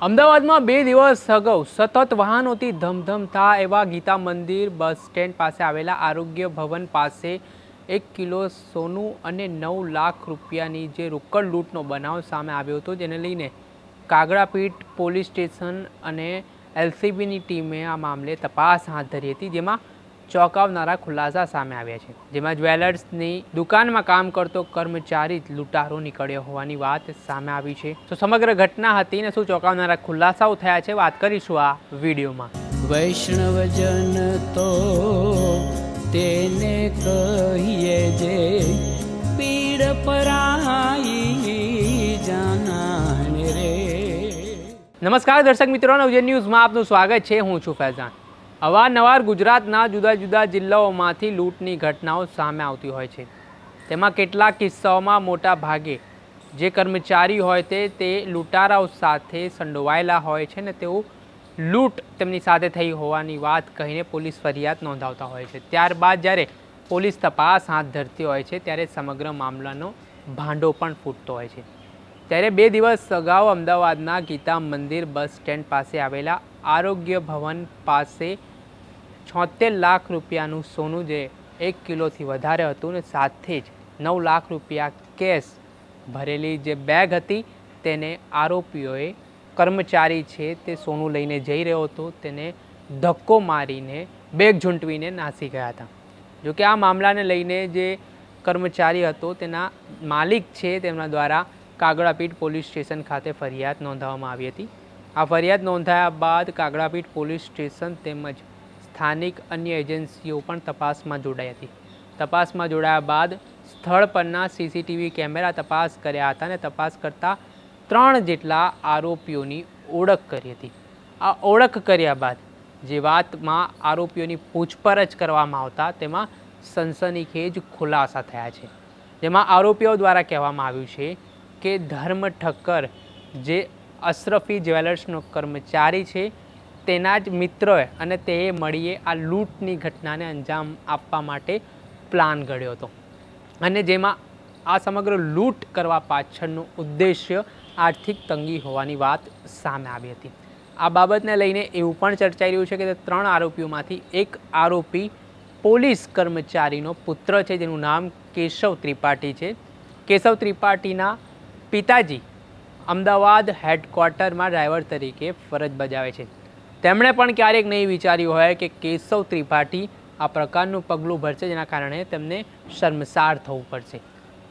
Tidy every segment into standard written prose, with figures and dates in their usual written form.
અમદાવાદમાં 2 દિવસ અગાઉ સતત વાહનોથી ધમધમતા એવા ગીતા મંદિર બસ સ્ટેન્ડ પાસે આવેલા આરોગ્ય ભવન પાસે 1 કિલો સોનું અને 9 લાખ રૂપિયાની જે રોકડ લૂંટનો બનાવ સામે આવ્યો હતો, જેને લઈને કાગડાપીઠ પોલીસ સ્ટેશન અને એલસીબીની ટીમે આ મામલે તપાસ હાથ ધરી હતી, જેમાં ચોંકાવનારા ખુલાસા સામે આવ્યા છે। જેમાં જ્વેલર્સની દુકાનમાં કામ કરતો કર્મચારી જ લૂંટારો નીકળ્યો હોવાની વાત સામે આવી છે। તો સમગ્ર ઘટના હતી ને શું ચોંકાવનારા ખુલાસાઓ થયા છે, વાત કરીશું આ વિડીયોમાં। વૈષ્ણવજન તો તેને કહીએ જે પીડ પરાઈ જાનાને રે। નમસ્કાર દર્શક મિત્રો, નવજીવન ન્યૂઝમાં આપનું સ્વાગત છે। હું છું ફૈઝાન। અવારનવાર ગુજરાતના જુદા જુદા જિલ્લાઓમાંથી લૂંટની ઘટનાઓ સામે આવતી હોય છે। તેમાં કેટલાક કિસ્સાઓમાં મોટા ભાગે જે કર્મચારી હોય તે લૂંટારાઓ સાથે સંડોવાયેલા હોય છે ને તેઓ લૂંટ તેમની સાથે થઈ હોવાની વાત કહીને પોલીસ ફરિયાદ નોંધાવતા હોય છે। ત્યારબાદ જ્યારે પોલીસ તપાસ હાથ ધરતી હોય છે ત્યારે સમગ્ર મામલાનો ભાંડો પણ ફૂટતો હોય છે। ત્યારે 2 દિવસ અગાઉ અમદાવાદના ગીતા મંદિર બસ સ્ટેન્ડ પાસે આવેલા આરોગ્ય ભવન પાસે 76 લાખ રૂપિયાનું સોનું જે 1 કિલોથી વધારે હતું ને સાથે જ 9 લાખ રૂપિયા કેશ ભરેલી જે બેગ હતી તેને આરોપીઓએ કર્મચારી છે તે સોનું લઈને જઈ રહ્યો હતો તેને ધક્કો મારીને બેગ ઝૂંટવીને નાસી ગયા હતા। જોકે આ મામલાને લઈને જે કર્મચારી હતો તેના માલિક છે તેમના દ્વારા કાગડાપીઠ પોલીસ સ્ટેશન ખાતે ફરિયાદ નોંધાવવામાં આવી હતી। આ ફરિયાદ નોંધાયા બાદ કાગડાપીઠ પોલીસ સ્ટેશન તેમજ સ્થાનિક અન્ય એજન્સીઓ પણ તપાસમાં જોડાઈ હતી। તપાસમાં જોડાયા બાદ સ્થળ પરના સીસીટીવી કેમેરા તપાસ કર્યા હતા અને તપાસ કરતાં 3 જેટલા આરોપીઓની ઓળખ કરી હતી। આ ઓળખ કર્યા બાદ જે વાતમાં આરોપીઓની પૂછપરછ કરવામાં આવતા તેમાં સનસનીખેજ ખુલાસા થયા છે। જેમાં આરોપીઓ દ્વારા કહેવામાં આવ્યું છે કે ધર્મ ઠક્કર જે અશરફી જ્વેલર્સનો કર્મચારી છે તેના જ મિત્રોએ અને તે મળીએ આ લૂંટની ઘટનાને અંજામ આપવા માટે પ્લાન ઘડ્યો હતો અને જેમાં આ સમગ્ર લૂંટ કરવા પાછળનો ઉદ્દેશ્ય આર્થિક તંગી હોવાની વાત સામે આવી હતી। આ બાબતને લઈને એવું પણ ચર્ચાઈ રહ્યું છે કે 3 આરોપીઓમાંથી એક આરોપી પોલીસ કર્મચારીનો પુત્ર છે, જેનું નામ કેશવ ત્રિપાઠી છે। કેશવ ત્રિપાઠીના પિતાજી અમદાવાદ હેડક્વાર્ટરમાં ડ્રાઈવર તરીકે ફરજ બજાવે છે। તેમણે પણ ક્યારેક નહીં વિચાર્યું હોય કે કેશવ ત્રિપાઠી આ પ્રકારનું પગલું ભરશે, જેના કારણે તેમને શર્મસાર થવું પડશે।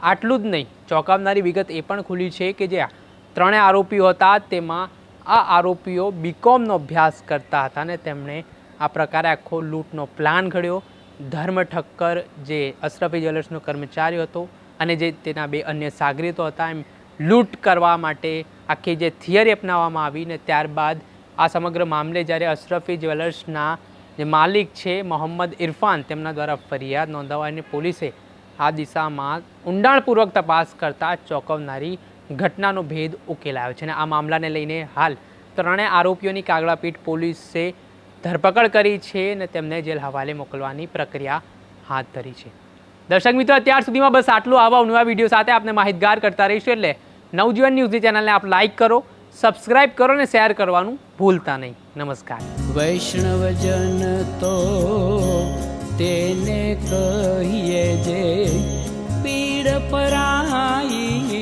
આટલું જ નહીં, ચોંકાવનારી વિગત એ પણ ખુલી છે કે જે 3 આરોપીઓ હતા તેમાં આ આરોપીઓ બીકોમનો અભ્યાસ કરતા હતા અને તેમણે આ પ્રકારે આખો લૂંટનો પ્લાન ઘડ્યો। ધર્મ ઠક્કર જે અશરફી જ્વેલર્સનો કર્મચારી હતો અને જે તેના 2 અન્ય સાગરીતો હતા, એમ લૂંટ કરવા માટે આખી જે થિયરી અપનાવવામાં આવી ને ત્યારબાદ આ સમગ્ર મામલે જ્યારે અશરફી જ્વેલર્સના જે માલિક છે મોહમ્મદ ઇરફાન તેમના દ્વારા ફરિયાદ નોંધાવવાની પોલીસે આ દિશામાં ઊંડાણપૂર્વક તપાસ કરતાં ચોંકાવનારી ઘટનાનો ભેદ ઉકેલાયો છે અને આ મામલાને લઈને હાલ 3 આરોપીઓની કાગડાપીઠ પોલીસે ધરપકડ કરી છે અને તેમને જેલ હવાલે મોકલવાની પ્રક્રિયા હાથ ધરી છે। દર્શક મિત્રો, અત્યાર સુધીમાં બસ આટલું। આવા નવા વિડીયો સાથે આપને માહિતગાર કરતા રહીશું, એટલે નવજીવન ન્યૂઝની ચેનલને આપ લાઇક કરો, સબસ્ક્રાઇબ કરો અને શેર કરવાનું ભૂલતા નહીં। નમસ્કાર। વૈષ્ણવજન તો તેને કહીએ જે પીડ પરાઈ